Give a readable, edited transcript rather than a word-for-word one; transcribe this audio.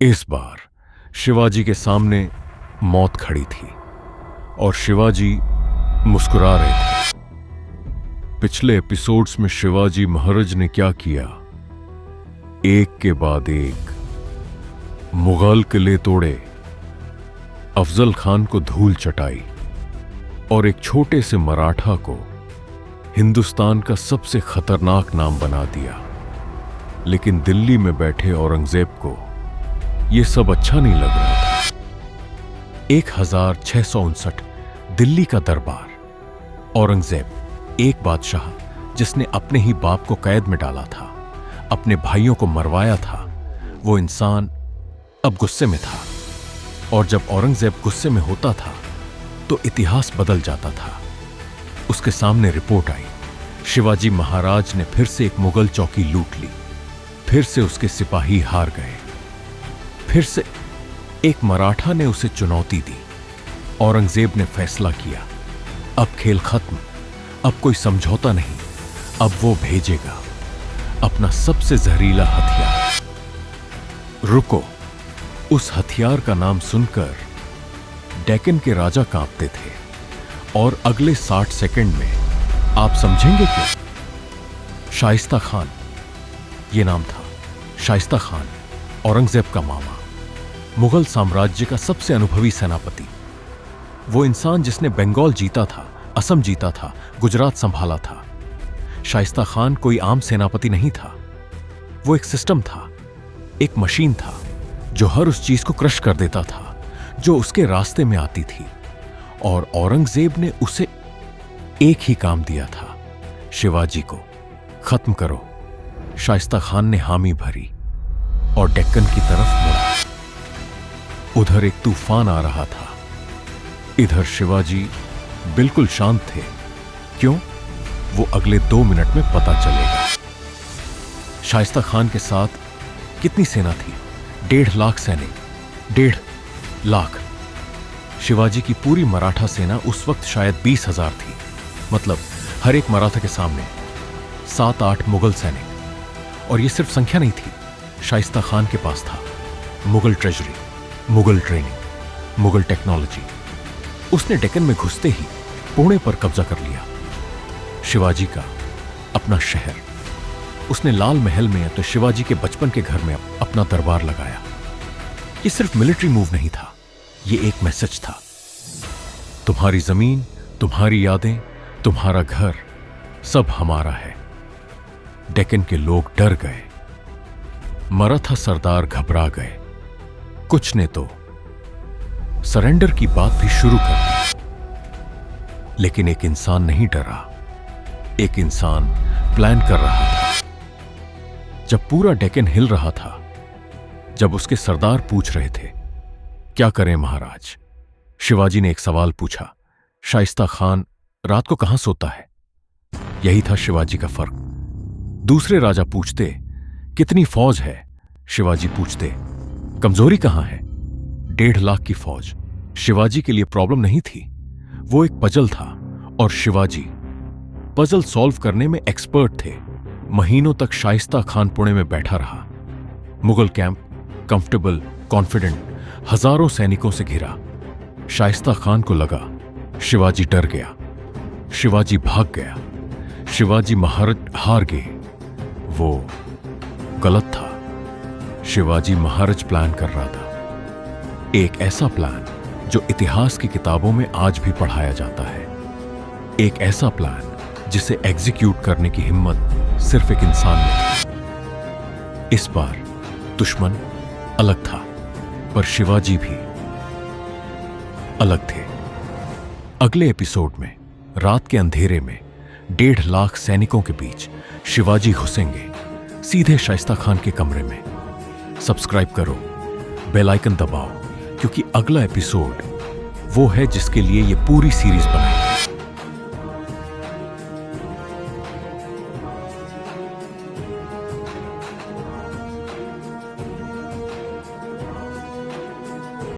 इस बार शिवाजी के सामने मौत खड़ी थी और शिवाजी मुस्कुरा रहे थे। पिछले एपिसोड्स में शिवाजी महाराज ने क्या किया, एक के बाद एक मुगल किले तोड़े, अफजल खान को धूल चटाई और एक छोटे से मराठा को हिंदुस्तान का सबसे खतरनाक नाम बना दिया। लेकिन दिल्ली में बैठे औरंगजेब को यह सब अच्छा नहीं लग रहा था। 1659 दिल्ली का दरबार। औरंगजेब, एक बादशाह जिसने अपने ही बाप को कैद में डाला था, अपने भाइयों को मरवाया था, वो इंसान अब गुस्से में था। और जब औरंगजेब गुस्से में होता था तो इतिहास बदल जाता था। उसके सामने रिपोर्ट आई, शिवाजी महाराज ने फिर से एक मुगल चौकी लूट ली, फिर से उसके सिपाही हार गए, फिर से एक मराठा ने उसे चुनौती दी। औरंगजेब ने फैसला किया, अब खेल खत्म, अब कोई समझौता नहीं, अब वो भेजेगा अपना सबसे जहरीला हथियार। रुको, उस हथियार का नाम सुनकर डेक्कन के राजा कांपते थे और अगले 60 सेकंड में आप समझेंगे क्यों। शाइस्ता खान, यह नाम था। शाइस्ता खान, औरंगजेब का मामा, मुगल साम्राज्य का सबसे अनुभवी सेनापति, वो इंसान जिसने बंगाल जीता था, असम जीता था, गुजरात संभाला था। शाइस्ता खान कोई आम सेनापति नहीं था, वो एक सिस्टम था, एक मशीन था जो हर उस चीज को क्रश कर देता था जो उसके रास्ते में आती थी। और औरंगजेब ने उसे एक ही काम दिया था, शिवाजी को खत्म करो। शाइस्ता खान ने हामी भरी और डेक्कन की तरफ मुड़ा। उधर एक तूफान आ रहा था, इधर शिवाजी बिल्कुल शांत थे। क्यों? वो अगले 2 मिनट में पता चलेगा। शाइस्ता खान के साथ कितनी सेना थी? 1.5 लाख सैनिक। 1.5 लाख। शिवाजी की पूरी मराठा सेना उस वक्त शायद 20,000 थी। मतलब हर एक मराठा के सामने 7-8 मुगल सैनिक। और यह सिर्फ संख्या नहीं थी, शाइस्ता खान के पास था Mughal treasury, Mughal training, Mughal technology. उसने डेक्कन में घुसते ही पुणे पर कब्जा कर लिया, शिवाजी का अपना शहर। उसने लाल महल में तो शिवाजी के बचपन के घर में अपना दरबार लगाया। यह सिर्फ मिलिट्री मूव नहीं था, यह एक मैसेज था। तुम्हारी जमीन, तुम्हारी यादें, तुम्हारा घर, सब हमारा है। डेक्कन के लोग डर गए, मराठा सरदार घबरा गए, कुछ ने तो सरेंडर की बात भी शुरू कर दी। लेकिन एक इंसान नहीं डरा, एक इंसान प्लान कर रहा था। जब पूरा डेक्कन हिल रहा था, जब उसके सरदार पूछ रहे थे क्या करें महाराज, शिवाजी ने एक सवाल पूछा, शाइस्ता खान रात को कहां सोता है? यही था शिवाजी का फर्क। दूसरे राजा पूछते कितनी फौज है, शिवाजी पूछते कमजोरी कहां है? 1.5 लाख की फौज शिवाजी के लिए प्रॉब्लम नहीं थी, वो एक पजल था। और शिवाजी पजल सॉल्व करने में एक्सपर्ट थे। महीनों तक शाइस्ता खान पुणे में बैठा रहा, मुगल कैंप, कंफर्टेबल, कॉन्फिडेंट, हजारों सैनिकों से घिरा। शाइस्ता खान को लगा शिवाजी डर गया, शिवाजी भाग गया, शिवाजी महाराज हार गए। वो गलत था। शिवाजी महाराज प्लान कर रहा था, एक ऐसा प्लान जो इतिहास की किताबों में आज भी पढ़ाया जाता है। एक ऐसा प्लान जिसे एग्जीक्यूट करने की हिम्मत सिर्फ एक इंसान में थी। इस बार दुश्मन अलग था, पर शिवाजी भी अलग थे। अगले एपिसोड में रात के अंधेरे में 1.5 लाख सैनिकों के बीच शिवाजी घुसेंगे सीधे शाइस्ता खान के कमरे में। सब्सक्राइब करो, बेल आइकन दबाओ, क्योंकि अगला एपिसोड वो है जिसके लिए ये पूरी सीरीज बनाई।